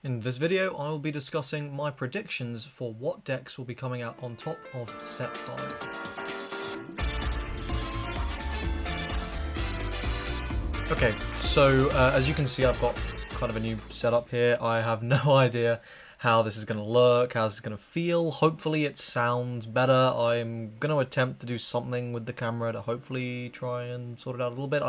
In this video, I will be discussing my predictions for what decks will be coming out on top of Set 5. Okay, so as you can see, I've got kind of a new setup here. I have no idea how this is going to look, how this is going to feel. Hopefully it sounds better. I'm going to attempt to do something with the camera to hopefully try and sort it out a little bit.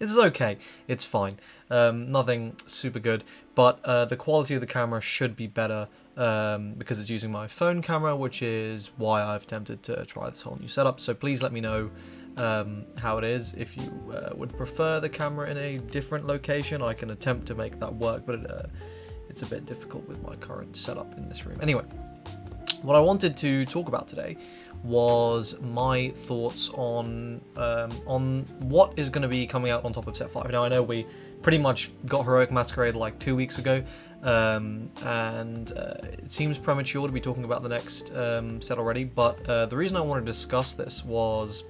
It's okay. It's fine. Nothing super good, but the quality of the camera should be better because it's using my phone camera, which is why I've attempted to try this whole new setup. So please let me know how it is. If you would prefer the camera in a different location, I can attempt to make that work, but it's a bit difficult with my current setup in this room. Anyway, what I wanted to talk about today was my thoughts on what is going to be coming out on top of Set 5. Now, I know we pretty much got Heroic Masquerade like 2 weeks ago, and it seems premature to be talking about the next set already, but the reason I want to discuss this was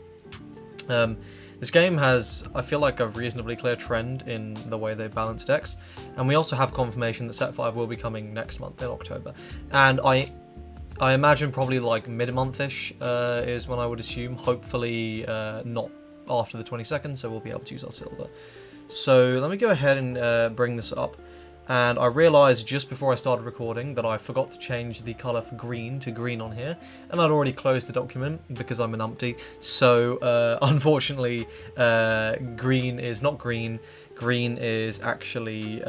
this game has, I feel like, a reasonably clear trend in the way they balance decks, and we also have confirmation that Set 5 will be coming next month in October, and I imagine probably like mid-month-ish is when I would assume, hopefully not after the 22nd, so we'll be able to use our silver. So let me go ahead and bring this up. And I realised just before I started recording that I forgot to change the colour for green to green on here, and I'd already closed the document because I'm an umpty. So unfortunately, green is not green. Green is actually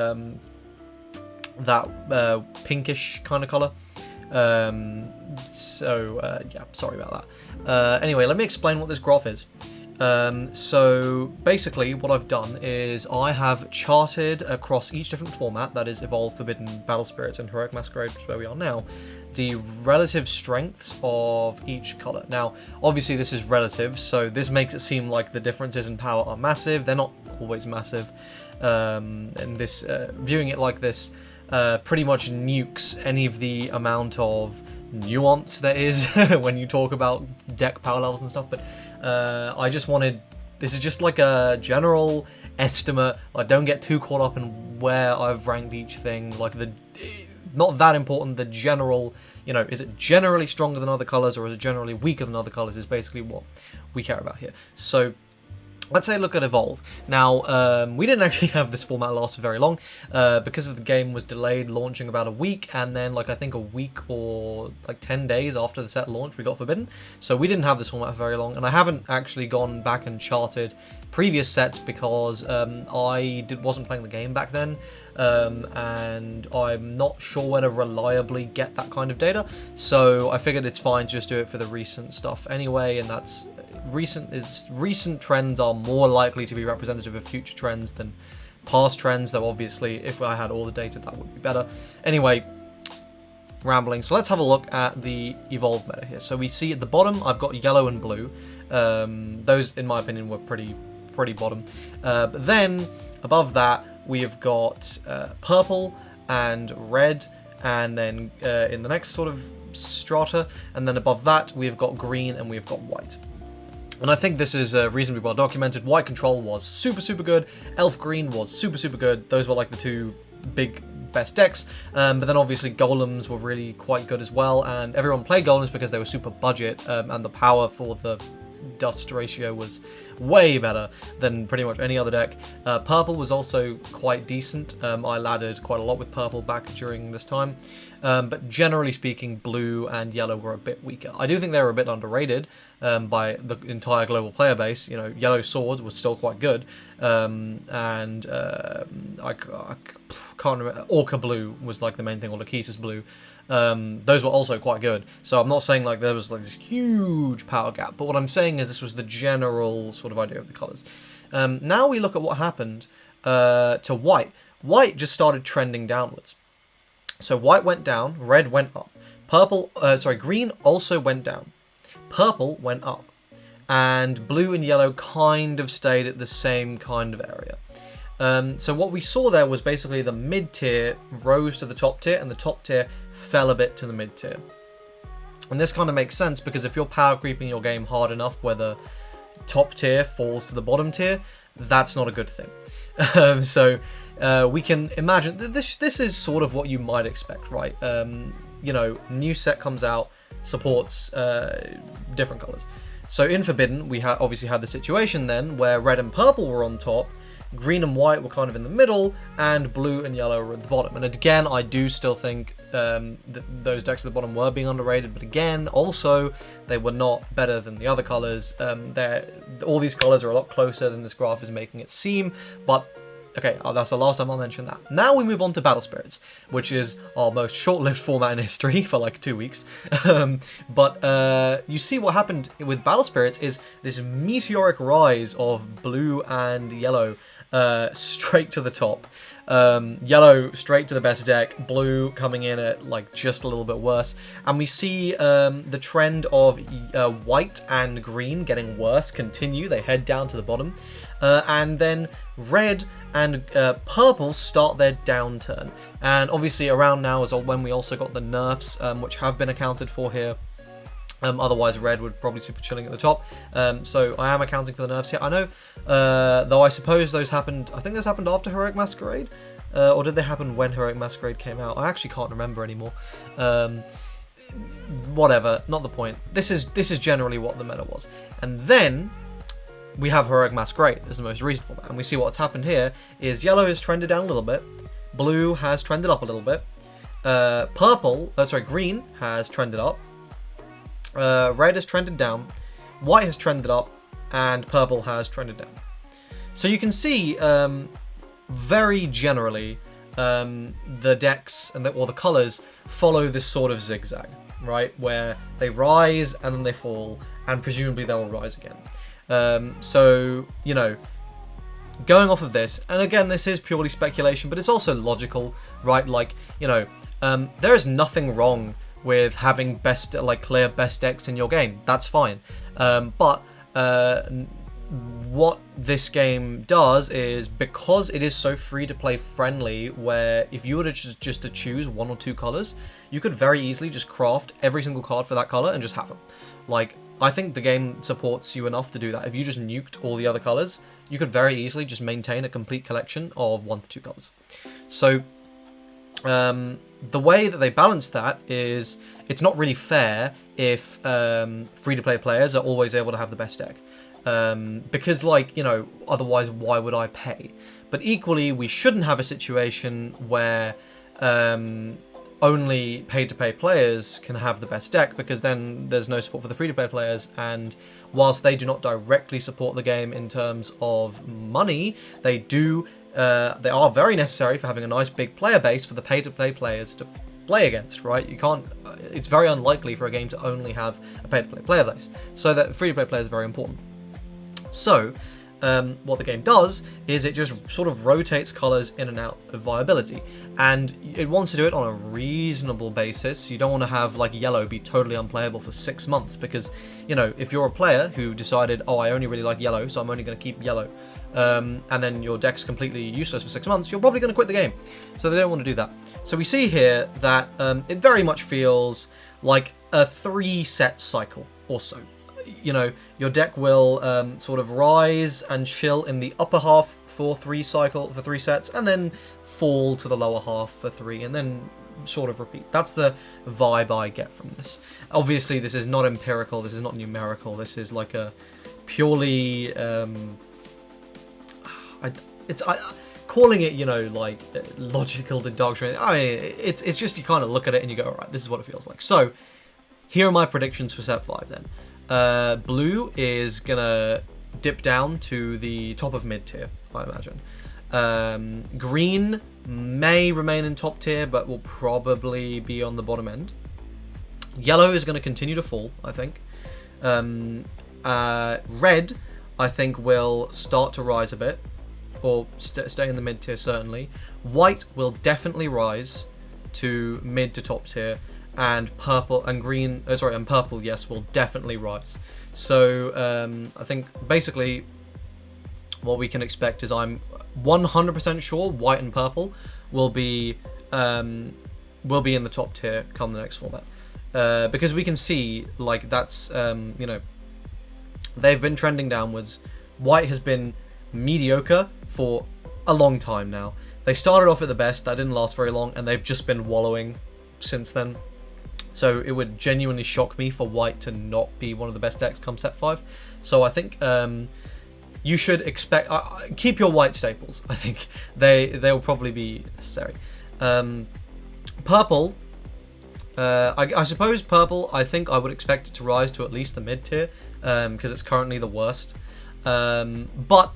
that pinkish kind of colour. Yeah, sorry about that. Anyway, let me explain what this graph is. So basically what I've done is I have charted across each different format, that is Evolved, Forbidden, Battle Spirits, and Heroic Masquerade, which is where we are now, the relative strengths of each colour. Now, obviously this is relative, so this makes it seem like the differences in power are massive. They're not always massive, and this viewing it like this pretty much nukes any of the amount of nuance there is when you talk about deck power levels and stuff, but I just wanted, this is just like a general estimate. Like, don't get too caught up in where I've ranked each thing, like not that important, the general, you know, is it generally stronger than other colours or is it generally weaker than other colours is basically what we care about here. So let's say look at Evolve. Now, we didn't actually have this format last for very long because of the game was delayed launching about a week, and then like I think a week or like 10 days after the set launch we got Forbidden. So we didn't have this format for very long, and I haven't actually gone back and charted previous sets because I wasn't playing the game back then, and I'm not sure where to reliably get that kind of data. So I figured it's fine to just do it for the recent stuff anyway, and that's recent trends are more likely to be representative of future trends than past trends, though obviously if I had all the data that would be better. Anyway, rambling, so let's have a look at the Evolved meta here. So we see at the bottom I've got yellow and blue. Those in my opinion were pretty bottom, but then above that we have got purple and red, and then in the next sort of strata, and then above that we've got green and we've got white. And I think this is reasonably well documented. White Control was super good. Elf Green was super good. Those were like the two big best decks. But then obviously Golems were really quite good as well. And everyone played Golems because they were super budget. And the power for the dust ratio was way better than pretty much any other deck. Purple was also quite decent. I laddered quite a lot with purple back during this time. But generally speaking, blue and yellow were a bit weaker. I do think they were a bit underrated by the entire global player base. You know, Yellow Sword was still quite good, and I can't remember. Orca Blue was like the main thing, or Lachesis Blue. Those were also quite good. So I'm not saying like there was like this huge power gap, but what I'm saying is this was the general sort of idea of the colours. Now we look at what happened to white. White just started trending downwards. So white went down, red went up. Green also went down. Purple went up. And blue and yellow kind of stayed at the same kind of area. So what we saw there was basically the mid-tier rose to the top tier, and the top tier fell a bit to the mid-tier. And this kind of makes sense because if you're power creeping your game hard enough where the top tier falls to the bottom tier, that's not a good thing. So we can imagine this is sort of what you might expect, right? You know, new set comes out, supports different colors. So in Forbidden, we obviously had the situation then where red and purple were on top, green and white were kind of in the middle, and blue and yellow were at the bottom. And again, I do still think that those decks at the bottom were being underrated, but again, also, they were not better than the other colors. All these colors are a lot closer than this graph is making it seem, but okay, that's the last time I'll mention that. Now we move on to Battle Spirits, which is our most short-lived format in history for like 2 weeks. But you see what happened with Battle Spirits is this meteoric rise of blue and yellow straight to the top. Yellow straight to the best deck, blue coming in at like just a little bit worse, and we see the trend of white and green getting worse continue. They head down to the bottom, and then red and purple start their downturn. And obviously around now is when we also got the nerfs, which have been accounted for here. Otherwise, red would probably be chilling at the top. So I am accounting for the nerfs here. I know, though I suppose those happened, I think those happened after Heroic Masquerade, or did they happen when Heroic Masquerade came out? I actually can't remember anymore. Whatever, not the point. This is generally what the meta was. And then we have Heroic Masquerade as the most recent format, and we see what's happened here is yellow has trended down a little bit, blue has trended up a little bit, green has trended up, red has trended down, white has trended up, and purple has trended down. So you can see, very generally, the decks or the colors follow this sort of zigzag, right? Where they rise and then they fall, and presumably they will rise again. So, you know, going off of this, and again, this is purely speculation, but it's also logical, right? Like, you know, there is nothing wrong with having clear best decks in your game. That's fine. But what this game does is, because it is so free-to-play friendly, where if you were to just to choose 1 or 2 colors, you could very easily just craft every single card for that color and just have them. Like, I think the game supports you enough to do that. If you just nuked all the other colors, you could very easily just maintain a complete collection of 1 to 2 colors. So, the way that they balance that is, it's not really fair if free-to-play players are always able to have the best deck. Because, like, you know, otherwise why would I pay? But equally, we shouldn't have a situation where only pay-to-play players can have the best deck, because then there's no support for the free-to-play players, and whilst they do not directly support the game in terms of money, they are very necessary for having a nice big player base for the pay-to-play players to play against, right? You can't, it's very unlikely for a game to only have a pay-to-play player base, so that free-to-play players are very important. So, what the game does is it just sort of rotates colors in and out of viability, and it wants to do it on a reasonable basis. You don't want to have like yellow be totally unplayable for 6 months, because, you know, if you're a player who decided, oh, I only really like yellow, so I'm only going to keep yellow, and then your deck's completely useless for 6 months, you're probably going to quit the game. So they don't want to do that. So we see here that it very much feels like a 3-set cycle or so. You know, your deck will sort of rise and chill in the upper half for 3 sets, and then fall to the lower half for 3, and then sort of repeat. That's the vibe I get from this. Obviously, this is not empirical, this is not numerical, this is like a purely calling it, you know, like logical deduction. I mean, it's just, you kind of look at it and you go, all right, this is what it feels like. So here are my predictions for set 5 then. Blue is gonna dip down to the top of mid tier, I imagine. Green may remain in top tier, but will probably be on the bottom end. Yellow is going to continue to fall, I think. Red, I think, will start to rise a bit, or stay in the mid tier certainly. White will definitely rise to mid to top tier, and purple and green, and purple, yes, will definitely rise. So I think basically what we can expect is, I'm 100% sure white and purple will be in the top tier come the next format, because we can see, like, that's you know, they've been trending downwards. White has been mediocre for a long time now. They started off at the best, that didn't last very long, and they've just been wallowing since then. So it would genuinely shock me for white to not be one of the best decks come set 5. So I think you should expect... keep your white staples. I think they'll probably be necessary. Purple... I suppose purple, I think I would expect it to rise to at least the mid tier, because it's currently the worst. But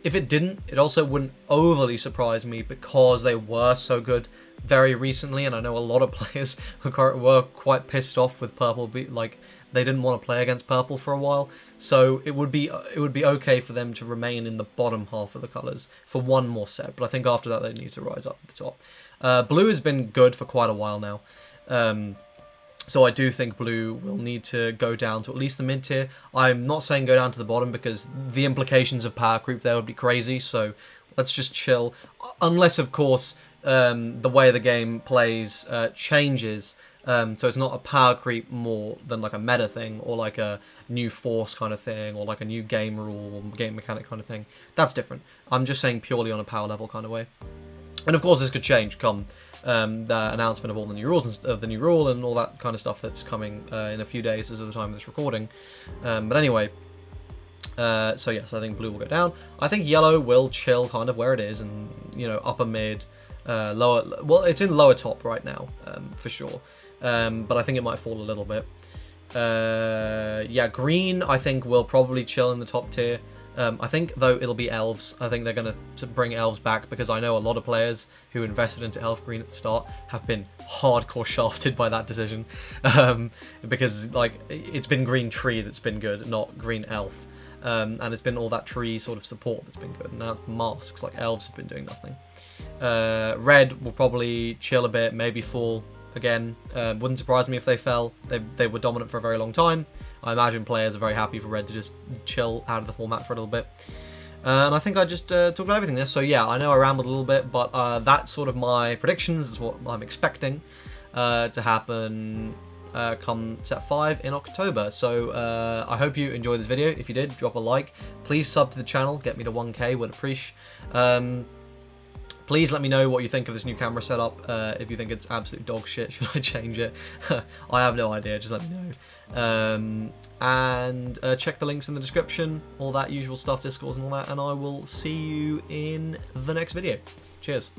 if it didn't, it also wouldn't overly surprise me because they were so good very recently, and I know a lot of players were quite pissed off with purple, like they didn't want to play against purple for a while. So it would be okay for them to remain in the bottom half of the colours for one more set, but I think after that they need to rise up to the top. Blue has been good for quite a while now. So I do think blue will need to go down to at least the mid tier. I'm not saying go down to the bottom because the implications of power creep there would be crazy, so let's just chill. Unless, of course, the way the game plays changes, so it's not a power creep more than like a meta thing, or like a new force kind of thing, or like a new game rule or game mechanic kind of thing. That's different. I'm just saying purely on a power level kind of way. And of course this could change come the announcement of all the new rules and of the new rule and all that kind of stuff that's coming in a few days as of the time of this recording. But anyway, so yes, I think blue will go down. I think yellow will chill kind of where it is, and upper mid, lower. Well, it's in lower top right now for sure, but I think it might fall a little bit. Yeah, green I think will probably chill in the top tier. I think, though, it'll be elves. I think they're going to bring elves back because I know a lot of players who invested into elf green at the start have been hardcore shafted by that decision. Because, like, it's been green tree that's been good, not green elf. And it's been all that tree sort of support that's been good. And now masks, like elves, have been doing nothing. Red will probably chill a bit, maybe fall again. Wouldn't surprise me if they fell. They were dominant for a very long time. I imagine players are very happy for red to just chill out of the format for a little bit. And I think I just talked about everything there. So yeah, I know I rambled a little bit, but that's sort of my predictions. Is what I'm expecting to happen come set 5 in October. So I hope you enjoyed this video. If you did, drop a like. Please sub to the channel. Get me to 1K. Would appreciate. Please let me know what you think of this new camera setup. If you think it's absolute dog shit, should I change it? I have no idea, just let me know. And check the links in the description, all that usual stuff, Discords and all that, and I will see you in the next video. Cheers.